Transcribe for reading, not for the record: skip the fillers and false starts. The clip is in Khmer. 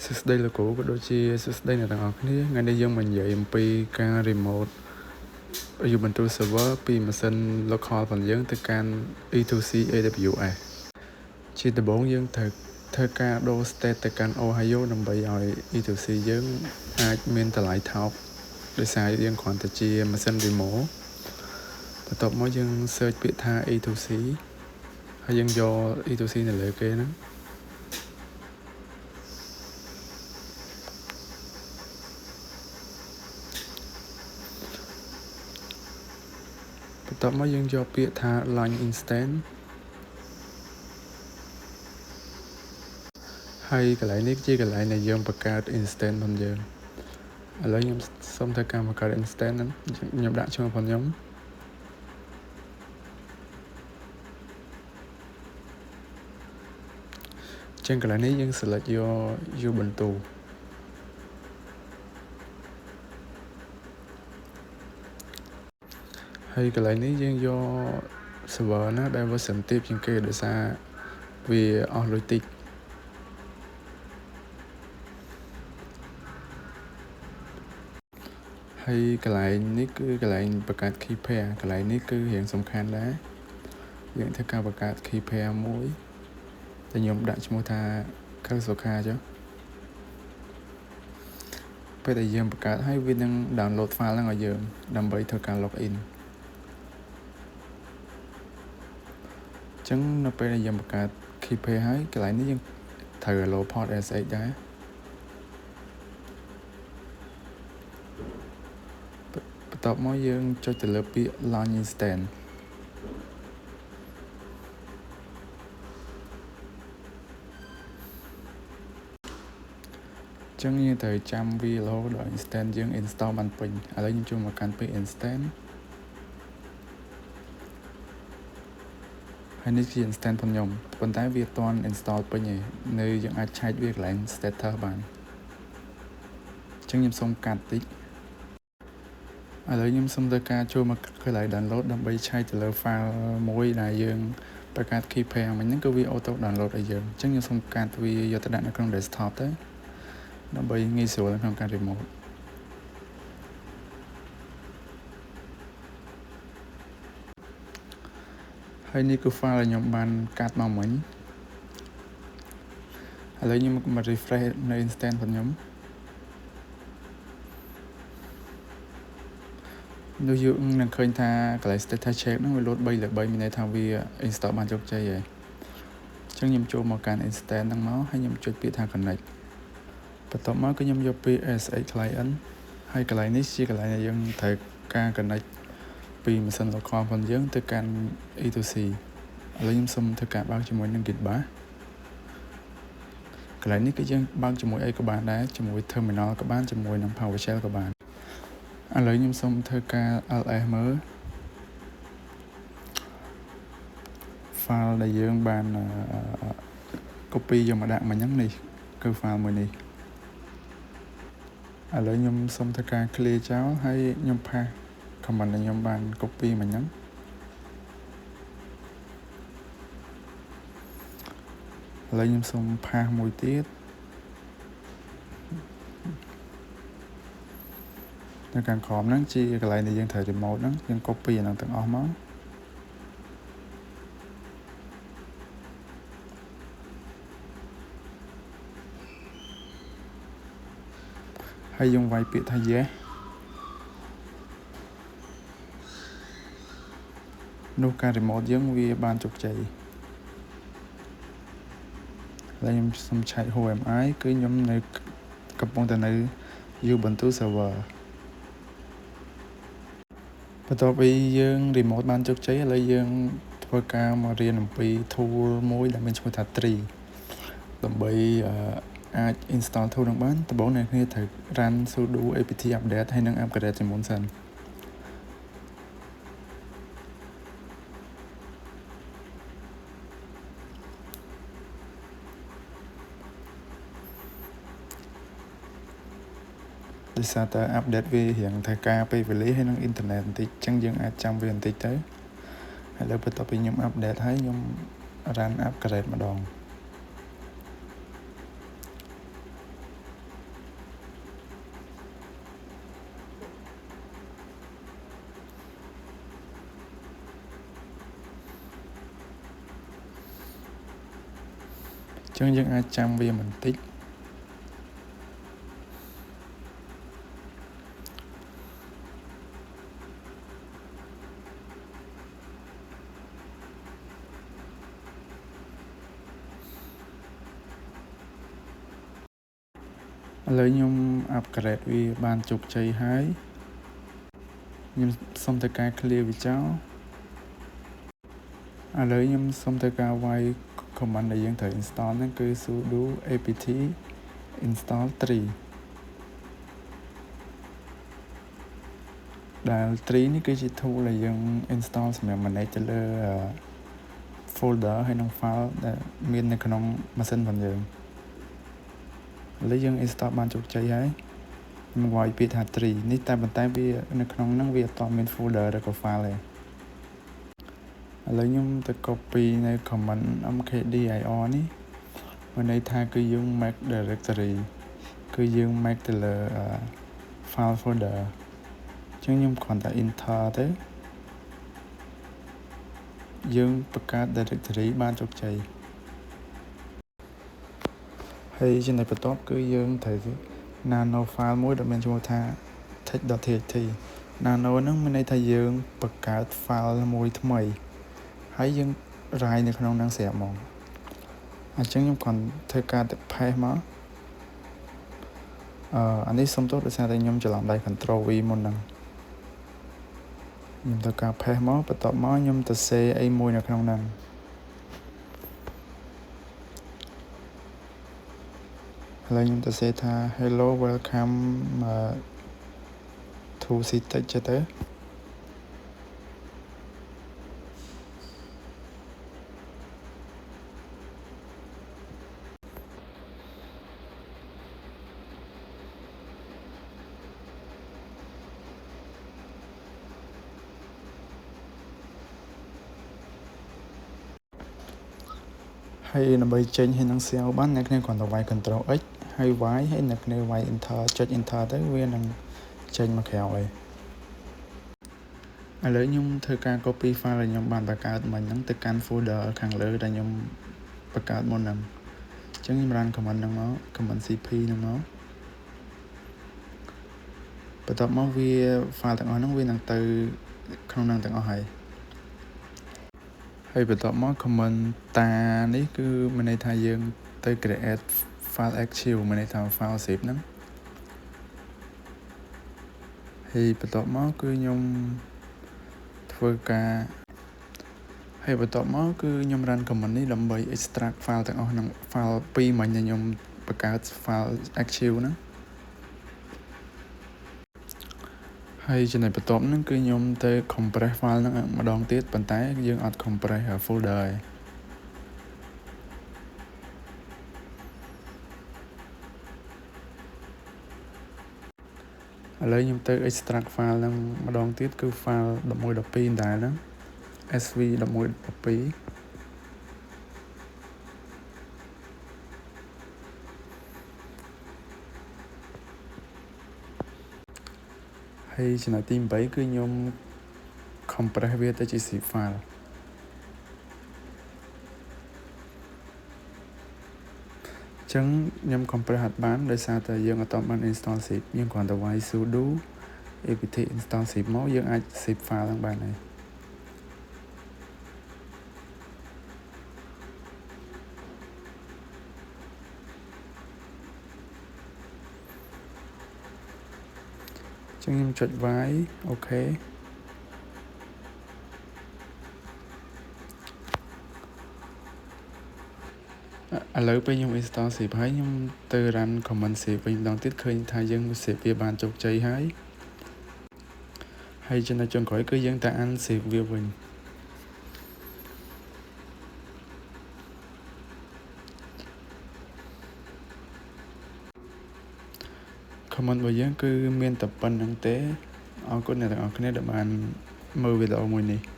សួស្តីលោកគ្រូក៏ដូចជាសួស្តីអ្នកទាំងអស់គ្នាថ្ងៃនេះយើងមកនិយាយអំពីការ remote Ubuntu server ពីម៉ាស៊ីន local របស់យើងទៅកាន់ E2C AWS ជាដំបូងយើងត្រូវធ្វើការដូរ state ទៅកាន់ Ohio ដើម្បីឲ្យ E2C យើងអាចមានតម្លៃថោកដោយសារយើងគ្រាន់តែជាម៉ាស៊ីន remote បន្ទាប់មកយើង search ពាក្យថា E2C ហើយយើងយក E2C នៅលើគេហ្នឹងបន្ទាប់មកយើងយកពាក្យថា launch instance ហើយកន្លែងនេះជាកន្លែងដែលយើងបង្កើត instance របស់យើងឥឡូវខ្ញុំសូមធ្វើការបង្កើត instance ហ្នឹងខ្ញុំដាក់ឈ្មោះរបស់ខ្ញុំចឹងកន្លែងនេះយើង select យក Ubuntu ហើយកន្លែងនេះយើងយក server ណាដែល version ទាបជាងគេដោយសារវាអស់លុយតិចហើយកន្លែងនេះគឺកន្លែងបង្កើត key pair កន្លែងនេះគឺរៀងសំខាន់ដែរយើងធ្វើការបង្កើត key pair មួយតែខ្ញុំដាក់ឈ្មោះថា Kausoka ចុះពេលដែលយើងបង្កើតហើយវានឹង download file ហ្នឹងឲ្យយើងដើម្បីធ្វើការ login ចឹងនៅពេលដែលយើងបង្កើត key pair ហើយកន្លែងនេះយើងត្រូវ allow port SH ដែរបន្ទាប់មកយើងចុចទៅលើពាក្យ launch instance ចឹងយើងត្រូវចាំវារហូតដល់ instance យើង install បានពេញឥឡូវខ្ញុំចូលមកកាន់ពាក្យ instance ហើយនេះជា instance របស់ខ្ញុំប៉ុន្តែវាអត់ទាន់ install ពេញទេនៅយើងអាចឆែកវាកន្លែង status បានចឹងខ្ញុំសូមកាត់តិចឥឡូវខ្ញុំសូមធ្វើការចូលមកកន្លែង download ដើម្បីឆែកទៅលើ file មួយដែលយើងបង្កើត key pair មិញហ្នឹងគឺវា auto download ឲ្យយើងចឹងខ្ញុំសូមកាត់វាយកទៅដាក់នៅក្នុង desktop ទៅដើម្បីងាយស្រួលនៅក្នុងការ remote ហើយនេះគឺ file ដែលខ្ញុំបានកាត់មកមិញឥឡូវខ្ញុំមក refresh នៅ instance របស់ខ្ញុំនោះយើងនឹងឃើញថាកន្លែង status check ហ្នឹងវាលោត3លើ3មានន័យថាវា install បានជោគជ័យហើយអញ្ចឹងខ្ញុំចូលមកកាន់ instance ហ្នឹងមកហើយខ្ញុំចុចពាក្យថា connect បន្ទាប់មកគឺខ្ញុំយកពាក្យ SH client ហើយកន្លែងនេះជាកន្លែងដែលយើងត្រូវការ connect ពីម៉ាស៊ីន local របស់យើងទៅកាន់ E2C ឥឡូវខ្ញុំសូមធ្វើការបើកជាមួយនឹង Gitbash កន្លែងនេះគឺយើងបើកជាមួយអីក៏បានដែរជាមួយ terminal ក៏បានជាមួយនឹង PowerShell ក៏បានឥឡូវខ្ញុំសូមធ្វើការ ls មើល file ដែលយើងបាន copy យកមកដាក់មិញហ្នឹងនេះគឺ file មួយនេះឥឡូវខ្ញុំសូមធ្វើការ clear ចោលហើយខ្ញុំ paste comment ដែលខ្ញុំបាន copy មិញហ្នឹងឥឡូវខ្ញុំសូម paste មួយទៀតនៅខាងក្រោមហ្នឹងជាកន្លែងដែលយើងត្រូវ remote ហ្នឹងយើង copy អាហ្នឹងទាំងអស់មកហើយយើងវាយពាក្យថា yes នោះការ remote យើងវាបានជោគជ័យហើយខ្ញុំសូមឆែក who am I គឺខ្ញុំនៅកំពុងតែនៅ Ubuntu server បន្ទាប់ពីយើង remote បានជោគជ័យឥឡូវយើងធ្វើការមករៀនអំពី tool មួយដែលមានឈ្មោះថា Tree ដើម្បីអាច install tool នឹងបានដំបូងអ្នកគ្នាត្រូវ run sudo apt update ហើយនឹង upgrade ជាមុនសិនដោយសារតែ update វារៀងត្រូវការពេលវេលាហើយនឹង internet បន្តិចអញ្ចឹងយើងអាចចាំវាបន្តិចទៅហើយលើបន្ទាប់ពីខ្ញុំ update ហើយខ្ញុំ run upgrade ម្ដង ចឹងយើងអាចចាំវាបន្តិចឥឡូវខ្ញុំ upgrade វាបានជោគជ័យហើយខ្ញុំសុំធ្វើការ clear វាចោលឥឡូវខ្ញុំសុំធ្វើការវាយ command ដែលយើងត្រូវ install ហ្នឹងគឺ sudo apt install 3ដែល3នេះគឺជា tool ដែលយើង install សម្រាប់ manage ទៅលើ folder ហើយនិង file ដែលមាននៅក្នុងម៉ាស៊ីនរបស់យើងឥឡូវយើង install បានជោគជ័យហើយខ្ញុំវាយពាក្យថា3នេះតែប៉ុន្តែវានៅក្នុងហ្នឹងវាអត់មាន folder ឬក៏ file ទេឥឡូវខ្ញុំទៅ copy នៅ command mkdir នេះមានន័យថាគឺយើង make directory គឺយើង make ទៅលើ file folder អញ្ចឹងខ្ញុំគ្រាន់តែ enter ទៅយើងបង្កើត directory បានជោគជ័យហើយចំណុចបន្ទាប់គឺយើងត្រូវ nano file មួយដែលមានឈ្មោះថា text.txt nano ហ្នឹងមានន័យថាយើងបង្កើត file មួយថ្មីហើយយើង write នៅក្នុងហ្នឹងស្រាប់ហ្មងអញ្ចឹងខ្ញុំគ្រាន់ធ្វើការ paste មកអានេះសុំទោសដោយសារតែខ្ញុំច្រឡំដៃ control V មុនហ្នឹងខ្ញុំធ្វើការ paste មកបន្ទាប់មកខ្ញុំទៅ save អីមួយនៅក្នុងហ្នឹងឥឡូវខ្ញុំទៅ save ថា hello welcome to ctext ចេះទៅហើយដើម្បីចេញហើយនឹង save បានអ្នកគ្នាគ្រាន់តែវាយ control X ហើយវាយហើយអ្នកគ្នាវាយ enter ចុច enter ទៅវានឹងចេញមកក្រៅហើយឥឡូវខ្ញុំធ្វើការ copy file ដែលខ្ញុំបានបង្កើតមិញហ្នឹងទៅកាន់ folder ខាងលើដែលខ្ញុំបង្កើតមុនហ្នឹងអញ្ចឹងខ្ញុំ run command ហ្នឹងមក command cp ហ្នឹងមកបន្ទាប់មកវា file ទាំងអស់ហ្នឹងវានឹងទៅក្នុងហ្នឹងទាំងអស់ហើយបន្ទាប់មក command តានេះគឺមានន័យថាយើងទៅ create file archive មានន័យថា file zip ហ្នឹងហើយបន្ទាប់មកគឺខ្ញុំធ្វើការហើយបន្ទាប់មកគឺខ្ញុំ run command នេះដើម្បី extract file ទាំងអស់ហ្នឹង file ពីរមិញដែលខ្ញុំបង្កើត file archive ហ្នឹងហើយចំណុចបន្ទាប់ហ្នឹងគឺខ្ញុំទៅ compress file ហ្នឹងម្ដងទៀតប៉ុន្តែយើងអត់ compress folder ទេឥឡូវខ្ញុំទៅ extract file ហ្នឹងម្ដងទៀតគឺ file 1112ដែរហ្នឹង sv 1112ហើយចំណុចទី8គឺខ្ញុំ compress វាទៅជា zip file ចឹងខ្ញុំ compress អត់បានដោយសារតែយើងអត់បាន install zip យើងគ្រាន់តែវាយ sudo apt install zip មកយើងអាច zip file ហ្នឹងបានហើយចឹងខ្ញុំចុចវាយអូខេឥឡូវពេលខ្ញុំ install zip ហើយខ្ញុំទៅ run command save វិញម្ដងទៀតឃើញថាយើង save វាបានជោគជ័យហើយចំណុចចុងក្រោយគឺយើងទៅ unsave វាវិញ command របស់យើងគឺមានតែប៉ុណ្្នឹងទេអរគុណអ្នកទាំងអស់គ្នាដែលបានមើលវីដេអូមួយនេះ